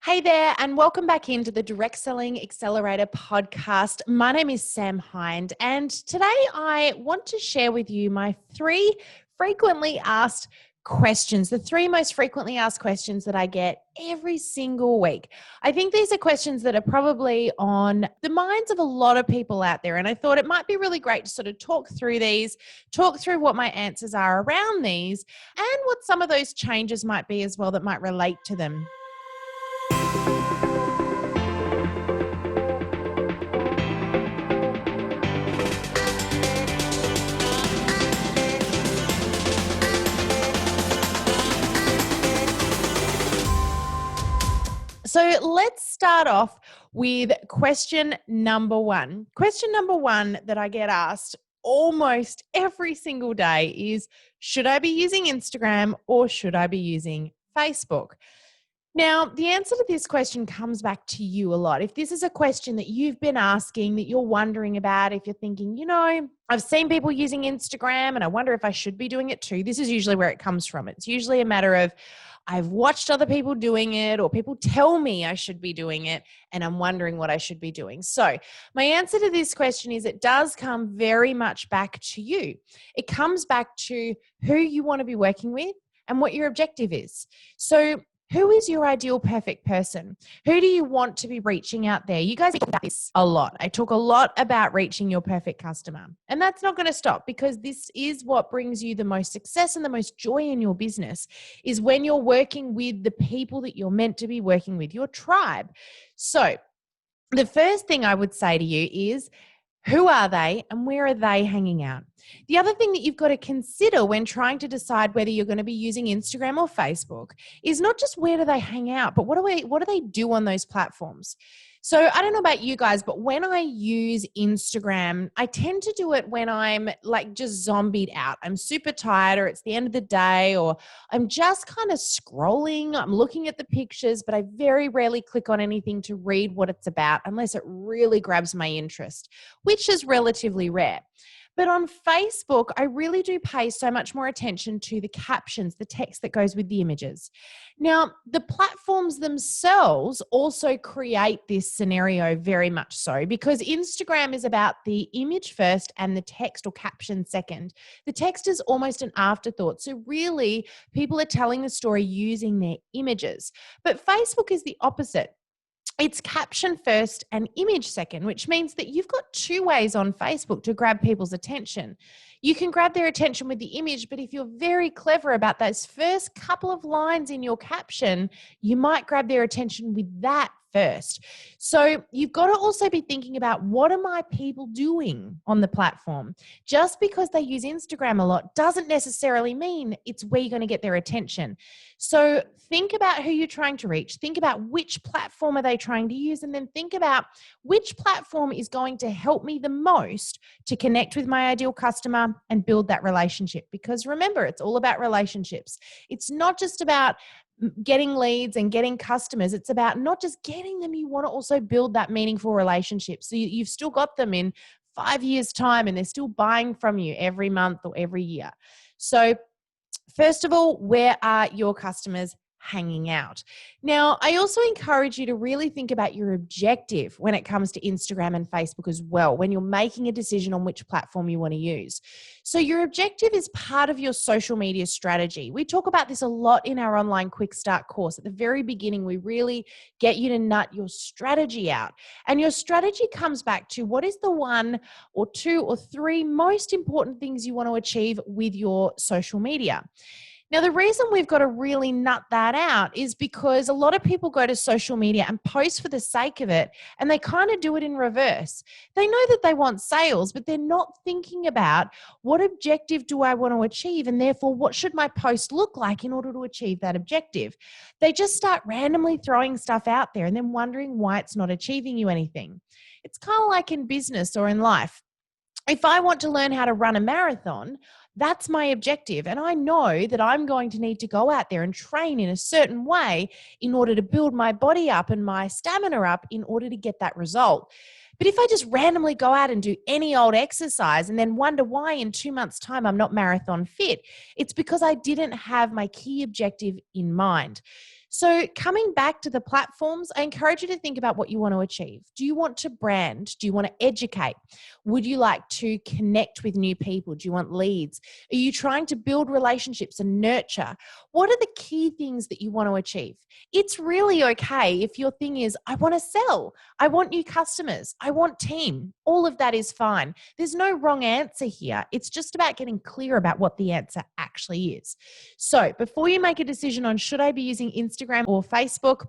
Hey there, and welcome back into the Direct Selling Accelerator podcast. My name is Sam Hind, and today I want to share with you my three frequently asked questions, the three most frequently asked questions that I get every single week. I think these are questions that are probably on the minds of a lot of people out there, and I thought it might be really great to sort of talk through these, talk through what my answers are around these, and what some of those changes might be as well that might relate to them. So let's start off with question number one. Question number one that I get asked almost every single day is, should I be using Instagram or should I be using Facebook? Now, the answer to this question comes back to you a lot. If this is a question that you've been asking, that you're wondering about, if you're thinking, I've seen people using Instagram and I wonder if I should be doing it too, this is usually where it comes from. It's usually a matter of, I've watched other people doing it, or people tell me I should be doing it, and I'm wondering what I should be doing. So my answer to this question is it does come very much back to you. It comes back to who you want to be working with and what your objective is. So who is your ideal perfect person? Who do you want to be reaching out there? You guys talk about this a lot. I talk a lot about reaching your perfect customer. And that's not going to stop, because this is what brings you the most success and the most joy in your business, is when you're working with the people that you're meant to be working with, your tribe. So the first thing I would say to you is, who are they and where are they hanging out? The other thing that you've got to consider when trying to decide whether you're going to be using Instagram or Facebook is not just where do they hang out, but what do they do on those platforms? So I don't know about you guys, but when I use Instagram, I tend to do it when I'm like just zombied out. I'm super tired, or it's the end of the day, or I'm just kind of scrolling. I'm looking at the pictures, but I very rarely click on anything to read what it's about unless it really grabs my interest, which is relatively rare. But on Facebook, I really do pay so much more attention to the captions, the text that goes with the images. Now, the platforms themselves also create this scenario very much so, because Instagram is about the image first and the text or caption second. The text is almost an afterthought. So really, people are telling the story using their images. But Facebook is the opposite. It's caption first and image second, which means that you've got two ways on Facebook to grab people's attention. You can grab their attention with the image, but if you're very clever about those first couple of lines in your caption, you might grab their attention with that first. So you've got to also be thinking about, what are my people doing on the platform? Just because they use Instagram a lot doesn't necessarily mean it's where you're going to get their attention. So think about who you're trying to reach. Think about which platform are they trying to use, and then think about which platform is going to help me the most to connect with my ideal customer and build that relationship. Because remember, it's all about relationships. It's not just about getting leads and getting customers. It's about not just getting them, you want to also build that meaningful relationship. So you've still got them in 5 years' time and they're still buying from you every month or every year. So first of all, where are your customers hanging out? Now, I also encourage you to really think about your objective when it comes to Instagram and Facebook as well, when you're making a decision on which platform you want to use. So your objective is part of your social media strategy. We talk about this a lot in our online Quick Start course. At the very beginning, we really get you to nut your strategy out. And your strategy comes back to, what is the one or two or three most important things you want to achieve with your social media? Now, the reason we've got to really nut that out is because a lot of people go to social media and post for the sake of it, and they kind of do it in reverse. They know that they want sales, but they're not thinking about, what objective do I want to achieve, and therefore what should my post look like in order to achieve that objective? They just start randomly throwing stuff out there and then wondering why it's not achieving you anything. It's kind of like in business or in life. If I want to learn how to run a marathon, that's my objective. And I know that I'm going to need to go out there and train in a certain way in order to build my body up and my stamina up in order to get that result. But if I just randomly go out and do any old exercise and then wonder why in 2 months' time I'm not marathon fit, it's because I didn't have my key objective in mind. So coming back to the platforms, I encourage you to think about what you want to achieve. Do you want to brand? Do you want to educate? Would you like to connect with new people? Do you want leads? Are you trying to build relationships and nurture? What are the key things that you want to achieve? It's really okay if your thing is, I want to sell, I want new customers, I want team. All of that is fine. There's no wrong answer here. It's just about getting clear about what the answer actually is. So before you make a decision on should I be using Instagram or Facebook,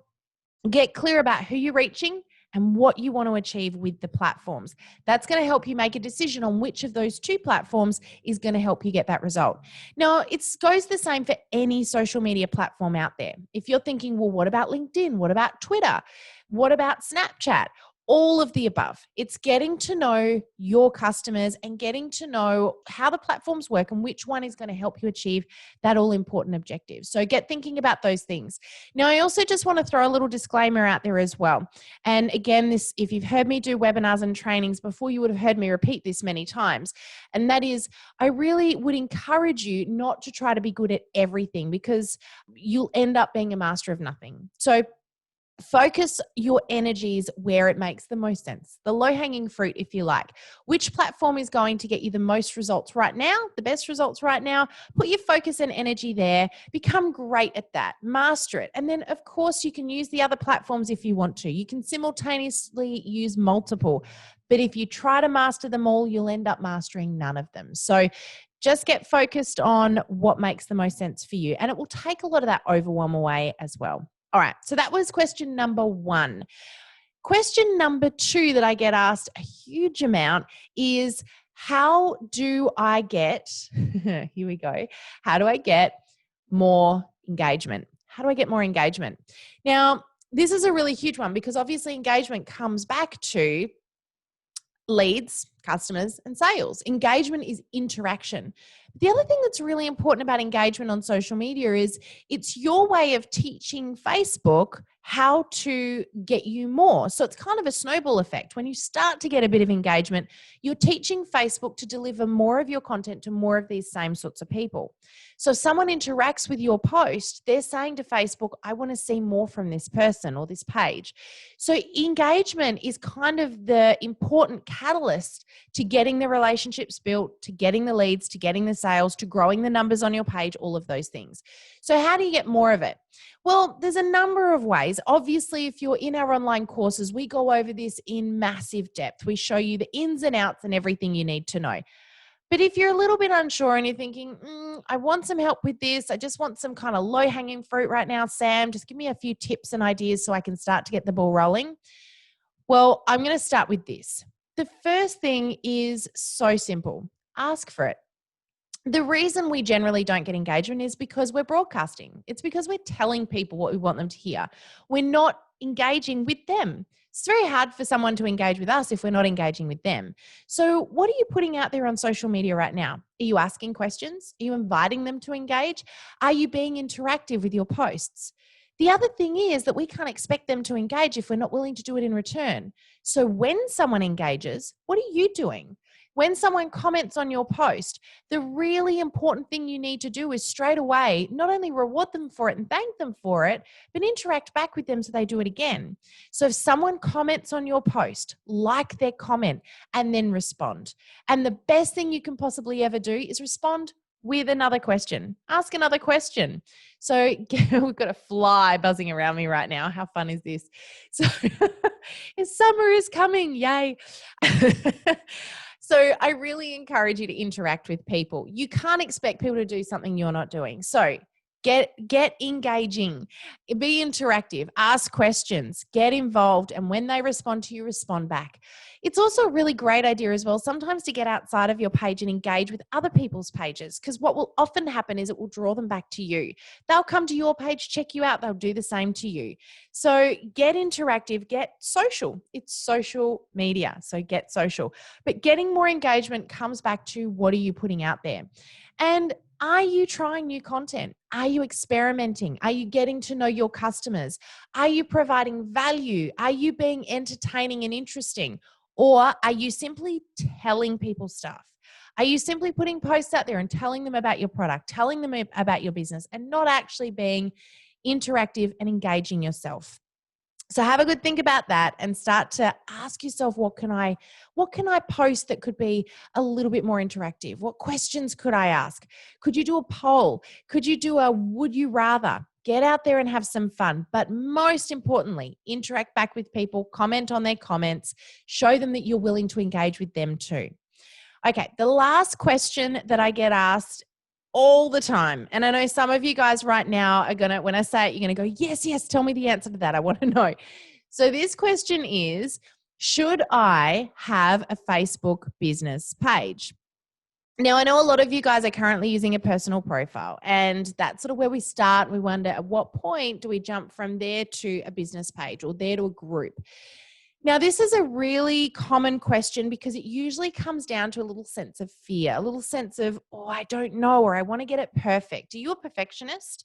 get clear about who you're reaching and what you want to achieve with the platforms. That's going to help you make a decision on which of those two platforms is going to help you get that result. Now, it goes the same for any social media platform out there. If you're thinking, well, what about LinkedIn? What about Twitter? What about Snapchat? All of the above. It's getting to know your customers and getting to know how the platforms work and which one is going to help you achieve that all important objective. So get thinking about those things. Now, I also just want to throw a little disclaimer out there as well. And again, this, if you've heard me do webinars and trainings before, you would have heard me repeat this many times. And that is, I really would encourage you not to try to be good at everything because you'll end up being a master of nothing. So focus your energies where it makes the most sense. The low-hanging fruit, if you like. Which platform is going to get you the most results right now, the best results right now? Put your focus and energy there. Become great at that. Master it. And then, of course, you can use the other platforms if you want to. You can simultaneously use multiple. But if you try to master them all, you'll end up mastering none of them. So just get focused on what makes the most sense for you. And it will take a lot of that overwhelm away as well. All right, so that was question number 1. Question number 2 that I get asked a huge amount is, how do I get, here we go, how do I get more engagement? How do I get more engagement? Now, this is a really huge one because obviously engagement comes back to leads, customers, and sales. Engagement is interaction. The other thing that's really important about engagement on social media is it's your way of teaching Facebook how to get you more. So it's kind of a snowball effect. When you start to get a bit of engagement, you're teaching Facebook to deliver more of your content to more of these same sorts of people. So if someone interacts with your post, they're saying to Facebook, I want to see more from this person or this page. So engagement is kind of the important catalyst to getting the relationships built, to getting the leads, to getting the sales, to growing the numbers on your page, all of those things. So how do you get more of it? Well, there's a number of ways. Obviously, if you're in our online courses, we go over this in massive depth. We show you the ins and outs and everything you need to know. But if you're a little bit unsure and you're thinking, I want some help with this, I just want some kind of low-hanging fruit right now, Sam, just give me a few tips and ideas so I can start to get the ball rolling. Well, I'm going to start with this. The first thing is so simple. Ask for it. The reason we generally don't get engagement is because we're broadcasting. It's because we're telling people what we want them to hear. We're not engaging with them. It's very hard for someone to engage with us if we're not engaging with them. So what are you putting out there on social media right now? Are you asking questions? Are you inviting them to engage? Are you being interactive with your posts? The other thing is that we can't expect them to engage if we're not willing to do it in return. So when someone engages, what are you doing? When someone comments on your post, the really important thing you need to do is straight away not only reward them for it and thank them for it, but interact back with them so they do it again. So if someone comments on your post, like their comment and then respond. And the best thing you can possibly ever do is respond with another question. Ask another question. So we've got a fly buzzing around me right now. How fun is this? So summer is coming. Yay. So I really encourage you to interact with people. You can't expect people to do something you're not doing. So get engaging, be interactive, ask questions, get involved, and when they respond to you, respond back. It's also a really great idea as well sometimes to get outside of your page and engage with other people's pages, because what will often happen is it will draw them back to you. They'll come to your page, check you out, they'll do the same to you. So get interactive, get social. It's social media, so get social. But getting more engagement comes back to what are you putting out there? And are you trying new content? Are you experimenting? Are you getting to know your customers? Are you providing value? Are you being entertaining and interesting? Or are you simply telling people stuff? Are you simply putting posts out there and telling them about your product, telling them about your business, and not actually being interactive, and engaging yourself. So have a good think about that and start to ask yourself, what can I post that could be a little bit more interactive? What questions could I ask? Could you do a poll? Could you do a would you rather? Get out there and have some fun. But most importantly, interact back with people, comment on their comments, show them that you're willing to engage with them too. Okay, the last question that I get asked all the time, and I know some of you guys right now are gonna, when I say it, you're gonna go, yes, tell me the answer to that. I want to know. So this question is, should I have a Facebook business page? Now, I know a lot of you guys are currently using a personal profile, and that's sort of where we start. We wonder, at what point do we jump from there to a business page or there to a group? Now, this is a really common question because it usually comes down to a little sense of fear, a little sense of, oh, I don't know, or I want to get it perfect. Are you a perfectionist?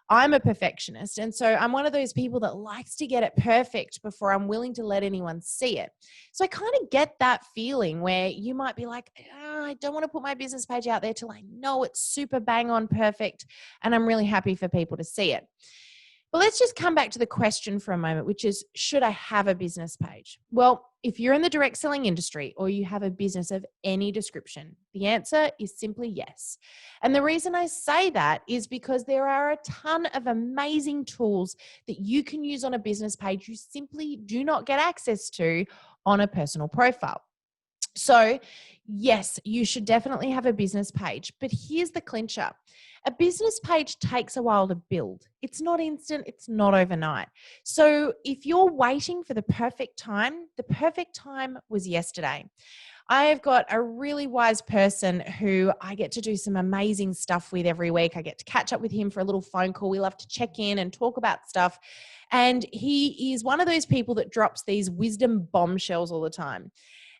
I'm a perfectionist. And so I'm one of those people that likes to get it perfect before I'm willing to let anyone see it. So I kind of get that feeling where you might be like, I don't want to put my business page out there till I know it's super bang on perfect and I'm really happy for people to see it. But let's just come back to the question for a moment, which is, should I have a business page? Well, if you're in the direct selling industry or you have a business of any description, the answer is simply yes. And the reason I say that is because there are a ton of amazing tools that you can use on a business page you simply do not get access to on a personal profile. So, yes, you should definitely have a business page, but here's the clincher. A business page takes a while to build. It's not instant, it's not overnight. So, if you're waiting for the perfect time was yesterday. I've got a really wise person who I get to do some amazing stuff with every week. I get to catch up with him for a little phone call. We love to check in and talk about stuff. And he is one of those people that drops these wisdom bombshells all the time.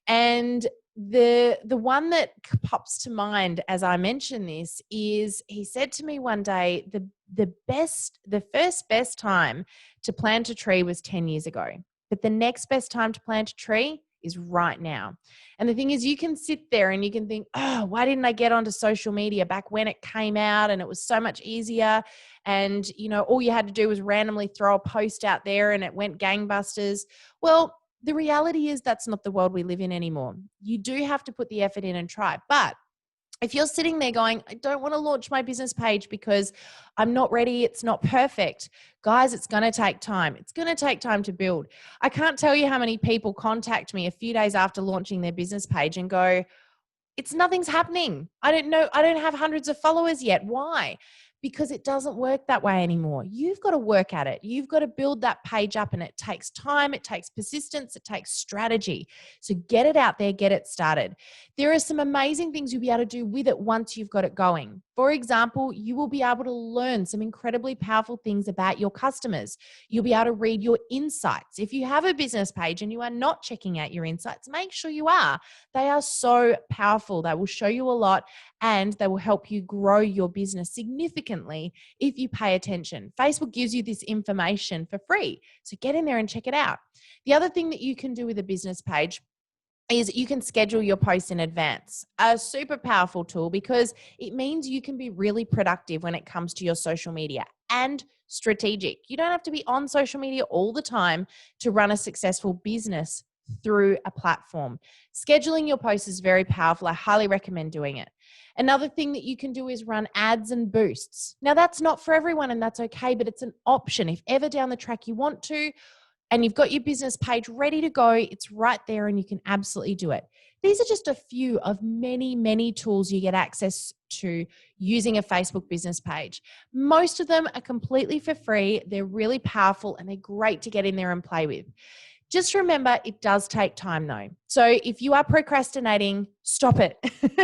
And the one that pops to mind as I mention this is, he said to me one day, the first best time to plant a tree was 10 years ago, but the next best time to plant a tree is right now. And the thing is, you can sit there and you can think, oh, why didn't I get onto social media back when it came out and it was so much easier? And, all you had to do was randomly throw a post out there and it went gangbusters. Well, the reality is that's not the world we live in anymore. You do have to put the effort in and try. But if you're sitting there going, I don't want to launch my business page because I'm not ready, it's not perfect. Guys, it's going to take time. It's going to take time to build. I can't tell you how many people contact me a few days after launching their business page and go, nothing's happening. I don't know. I don't have hundreds of followers yet. Why? Because it doesn't work that way anymore. You've got to work at it. You've got to build that page up, and it takes time, it takes persistence, it takes strategy. So get it out there, get it started. There are some amazing things you'll be able to do with it once you've got it going. For example, you will be able to learn some incredibly powerful things about your customers. You'll be able to read your insights. If you have a business page and you are not checking out your insights, make sure you are. They are so powerful. They will show you a lot, and they will help you grow your business significantly if you pay attention. Facebook gives you this information for free, so get in there and check it out. The other thing that you can do with a business page is you can schedule your posts in advance. A super powerful tool, because it means you can be really productive when it comes to your social media and strategic. You don't have to be on social media all the time to run a successful business through a platform. Scheduling your posts is very powerful. I highly recommend doing it. Another thing that you can do is run ads and boosts. Now, that's not for everyone, and that's okay, but it's an option. If ever down the track you want to, and you've got your business page ready to go, it's right there and you can absolutely do it. These are just a few of many, many tools you get access to using a Facebook business page. Most of them are completely for free. They're really powerful and they're great to get in there and play with. Just remember, it does take time though. So if you are procrastinating, stop it.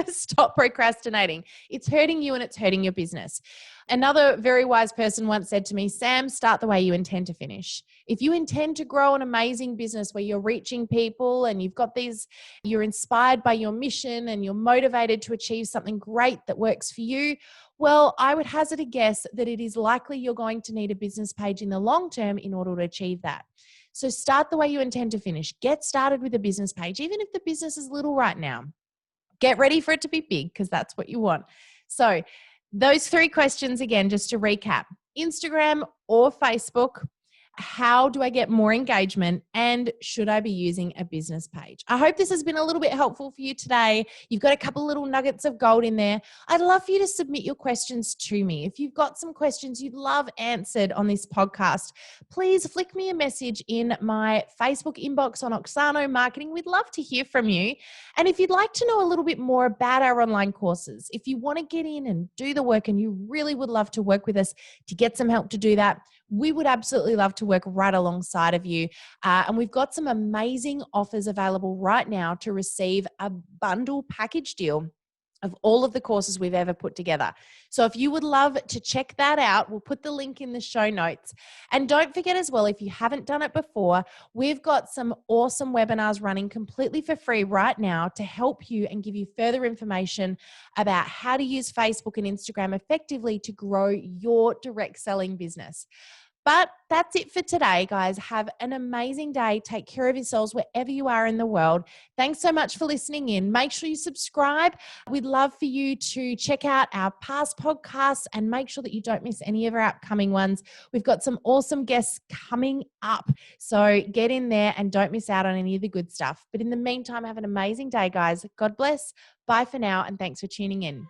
Stop procrastinating. It's hurting you and it's hurting your business. Another very wise person once said to me, Sam, start the way you intend to finish. If you intend to grow an amazing business where you're reaching people and you're inspired by your mission and you're motivated to achieve something great that works for you, well, I would hazard a guess that it is likely you're going to need a business page in the long term in order to achieve that. So start the way you intend to finish. Get started with a business page, even if the business is little right now. Get ready for it to be big, because that's what you want. So those 3 questions again, just to recap. Instagram or Facebook? How do I get more engagement? And should I be using a business page? I hope this has been a little bit helpful for you today. You've got a couple little nuggets of gold in there. I'd love for you to submit your questions to me. If you've got some questions you'd love answered on this podcast, please flick me a message in my Facebook inbox on Oxano Marketing. We'd love to hear from you. And if you'd like to know a little bit more about our online courses, if you want to get in and do the work and you really would love to work with us to get some help to do that, we would absolutely love to work right alongside of you. And we've got some amazing offers available right now to receive a bundle package deal of all of the courses we've ever put together. So if you would love to check that out, we'll put the link in the show notes. And don't forget as well, if you haven't done it before, we've got some awesome webinars running completely for free right now to help you and give you further information about how to use Facebook and Instagram effectively to grow your direct selling business. But that's it for today, guys. Have an amazing day. Take care of yourselves wherever you are in the world. Thanks so much for listening in. Make sure you subscribe. We'd love for you to check out our past podcasts and make sure that you don't miss any of our upcoming ones. We've got some awesome guests coming up. So get in there and don't miss out on any of the good stuff. But in the meantime, have an amazing day, guys. God bless. Bye for now, and thanks for tuning in.